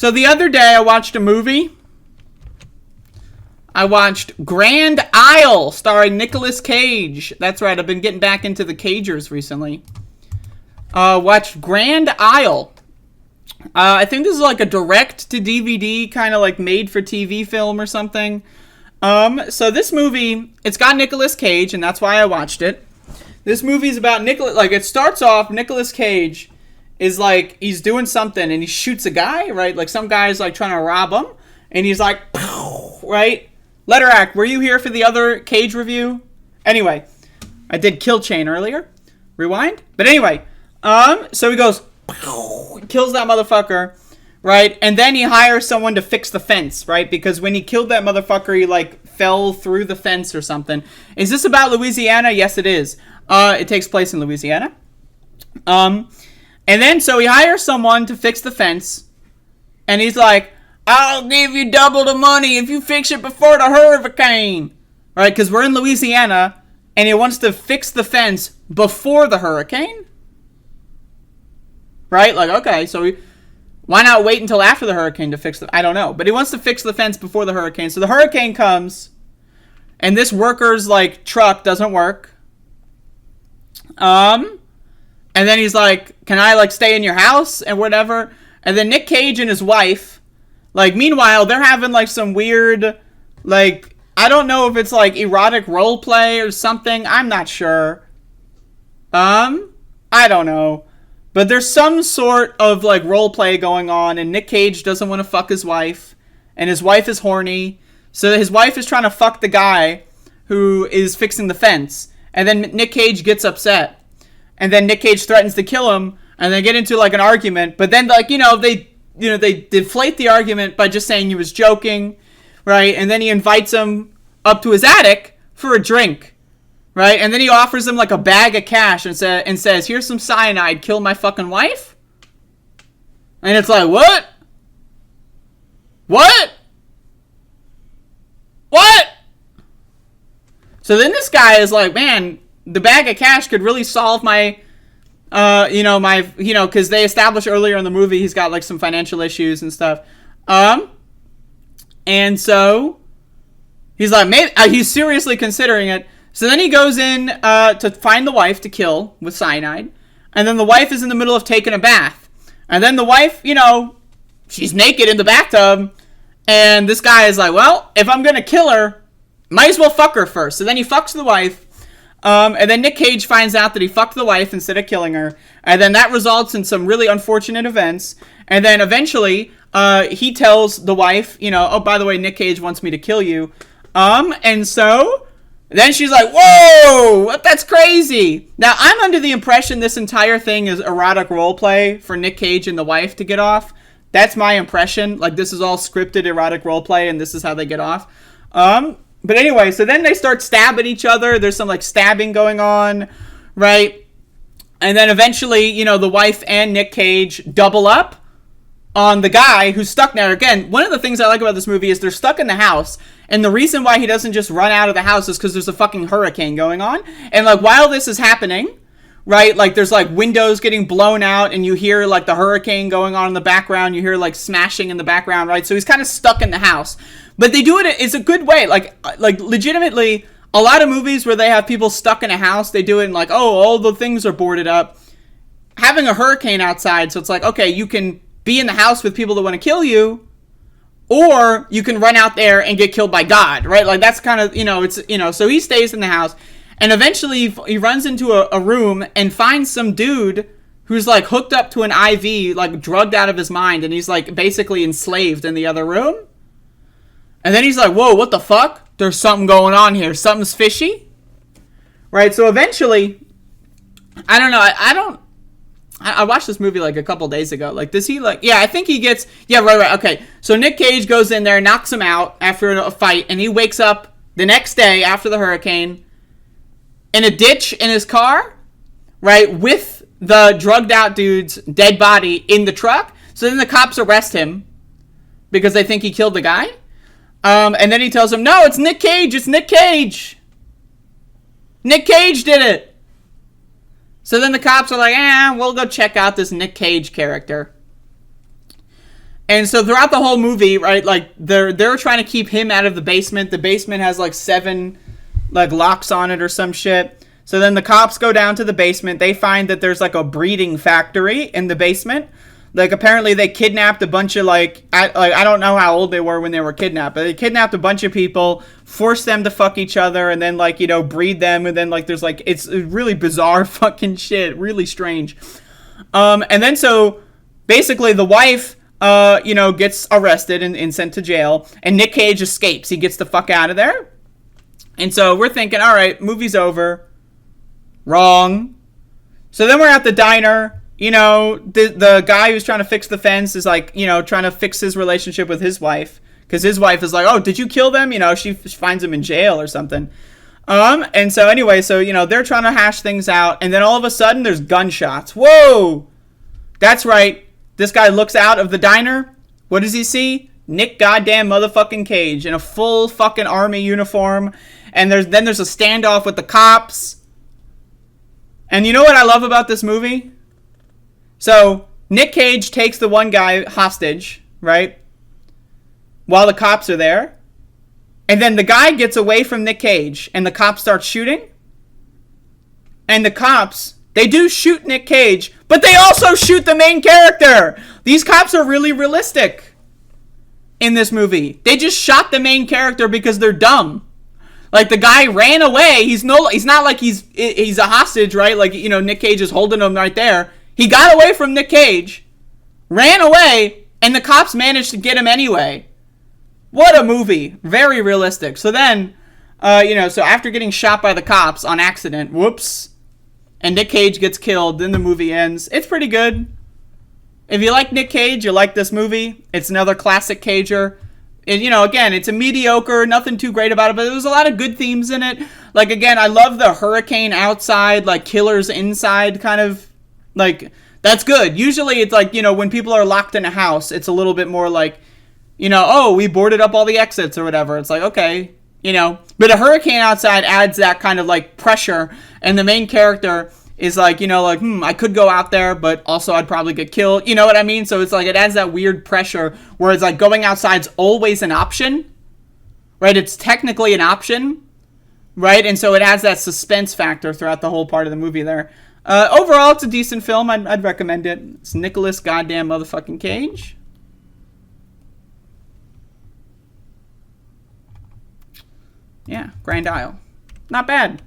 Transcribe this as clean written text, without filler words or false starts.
So the other day I watched a movie. I watched Grand Isle starring Nicolas Cage. That's right, I've been getting back into the Cagers recently. Watched Grand Isle. I think this is like a direct-to-DVD kind of like made-for-TV film or something. So this movie, it's got Nicolas Cage, and that's why I watched it. This movie is about Nicolas, like it starts off, Nicolas Cage is like, he's doing something and he shoots a guy, right? Like some guy's like trying to rob him and he's like, right? Letter Act, were you here for the other Cage review? Anyway, I did Kill Chain earlier. Rewind. But anyway, so he goes, kills that motherfucker, right? And then he hires someone to fix the fence, right? Because when he killed that motherfucker, he like fell through the fence or something. Is this about Louisiana? Yes, it is. It takes place in Louisiana. And then, so he hires someone to fix the fence, and he's like, I'll give you double the money if you fix it before the hurricane. Right, because we're in Louisiana, and he wants to fix the fence before the hurricane. Right, like, okay, so why not wait until after the hurricane to fix I don't know, but he wants to fix the fence before the hurricane. So the hurricane comes, and this worker's, like, truck doesn't work. And then he's like, can I, like, stay in your house and whatever? And then Nick Cage and his wife, like, meanwhile, they're having, like, some weird, like, I don't know if it's, like, erotic role play or something. I'm not sure. I don't know. But there's some sort of, like, role play going on, and Nick Cage doesn't want to fuck his wife, and his wife is horny. So his wife is trying to fuck the guy who is fixing the fence. And then Nick Cage gets upset. And then Nick Cage threatens to kill him, and they get into like an argument. But then, like, they deflate the argument by just saying he was joking, right? And then he invites him up to his attic for a drink, right? And then he offers him like a bag of cash and says, "Here's some cyanide. Kill my fucking wife." And it's like, what? What? What? So then this guy is like, man, the bag of cash could really solve my, because they established earlier in the movie he's got like some financial issues and stuff. And so he's like, maybe he's seriously considering it. So then he goes in to find the wife to kill with cyanide. And then the wife is in the middle of taking a bath. And then the wife, she's naked in the bathtub. And this guy is like, well, if I'm going to kill her, might as well fuck her first. So then he fucks the wife. And then Nick Cage finds out that he fucked the wife instead of killing her. And then that results in some really unfortunate events. And then eventually, he tells the wife, oh, by the way, Nick Cage wants me to kill you. And so then she's like, whoa, that's crazy. Now, I'm under the impression this entire thing is erotic roleplay for Nick Cage and the wife to get off. That's my impression. Like, this is all scripted erotic roleplay, and this is how they get off. But anyway, so then they start stabbing each other. There's some, like, stabbing going on, right? And then eventually, the wife and Nick Cage double up on the guy who's stuck there. Again, one of the things I like about this movie is they're stuck in the house. And the reason why he doesn't just run out of the house is because there's a fucking hurricane going on. And, like, while this is happening, right, like, there's, like, windows getting blown out, and you hear, like, the hurricane going on in the background. You hear, like, smashing in the background, right? So he's kind of stuck in the house. But they do it, it's a good way. Like legitimately, a lot of movies where they have people stuck in a house, they do it in like, oh, all the things are boarded up. Having a hurricane outside, so it's like, okay, you can be in the house with people that want to kill you, or you can run out there and get killed by God, right? Like, that's kind of, so he stays in the house, and eventually he runs into a room and finds some dude who's, like, hooked up to an IV, like, drugged out of his mind, and he's, like, basically enslaved in the other room. And then he's like, whoa, what the fuck? There's something going on here. Something's fishy. Right? So eventually, I don't know. I watched this movie like a couple days ago. Like, does he like, yeah, I think he gets, yeah, right. Okay. So Nick Cage goes in there, knocks him out after a fight, and he wakes up the next day after the hurricane in a ditch in his car, right? With the drugged out dude's dead body in the truck. So then the cops arrest him because they think he killed the guy. And then he tells him, no, it's Nick Cage. It's Nick Cage. Nick Cage did it. So then the cops are like, we'll go check out this Nick Cage character. And so throughout the whole movie, right, like they're trying to keep him out of the basement. The basement has like 7 like locks on it or some shit. So then the cops go down to the basement. They find that there's like a breeding factory in the basement. Like apparently they kidnapped a bunch of like I don't know how old they were when they were kidnapped, but they kidnapped a bunch of people, forced them to fuck each other, and then like, you know, breed them, and then like there's like it's really bizarre fucking shit, really strange. And then so basically the wife you know, gets arrested and sent to jail, and Nick Cage escapes. He gets the fuck out of there. And so we're thinking, all right, movie's over. Wrong. So then we're at the diner. You know, the guy who's trying to fix the fence is like, you know, trying to fix his relationship with his wife. Because his wife is like, oh, did you kill them? You know, she finds him in jail or something. And so anyway, so, you know, they're trying to hash things out. And then all of a sudden there's gunshots. Whoa! That's right. This guy looks out of the diner. What does he see? Nick goddamn motherfucking Cage in a full fucking army uniform. And there's a standoff with the cops. And you know what I love about this movie? So, Nick Cage takes the one guy hostage, right? While the cops are there. And then the guy gets away from Nick Cage. And the cops start shooting. And the cops, they do shoot Nick Cage, but they also shoot the main character. These cops are really realistic in this movie. They just shot the main character because they're dumb. Like, the guy ran away. He's not like he's a hostage, right? Like, you know, Nick Cage is holding him right there. He got away from Nick Cage, ran away, and the cops managed to get him anyway. What a movie. Very realistic. So then, you know, so after getting shot by the cops on accident, whoops, and Nick Cage gets killed, then the movie ends. It's pretty good. If you like Nick Cage, you like this movie. It's another classic Cager. And, you know, again, it's a mediocre, nothing too great about it, but there's a lot of good themes in it. Like, again, I love the hurricane outside, like, killers inside kind of, like, that's good. Usually it's like, you know, when people are locked in a house, it's a little bit more like, you know, oh, we boarded up all the exits or whatever. It's like, okay, you know. But a hurricane outside adds that kind of, like, pressure, and the main character is like, you know, like, I could go out there, but also I'd probably get killed. You know what I mean? So it's like, it adds that weird pressure where it's like going outside's always an option, right? It's technically an option, right? And so it adds that suspense factor throughout the whole part of the movie there. Overall, it's a decent film. I'd recommend it. It's Nicolas goddamn motherfucking Cage. Yeah, Grand Isle. Not bad.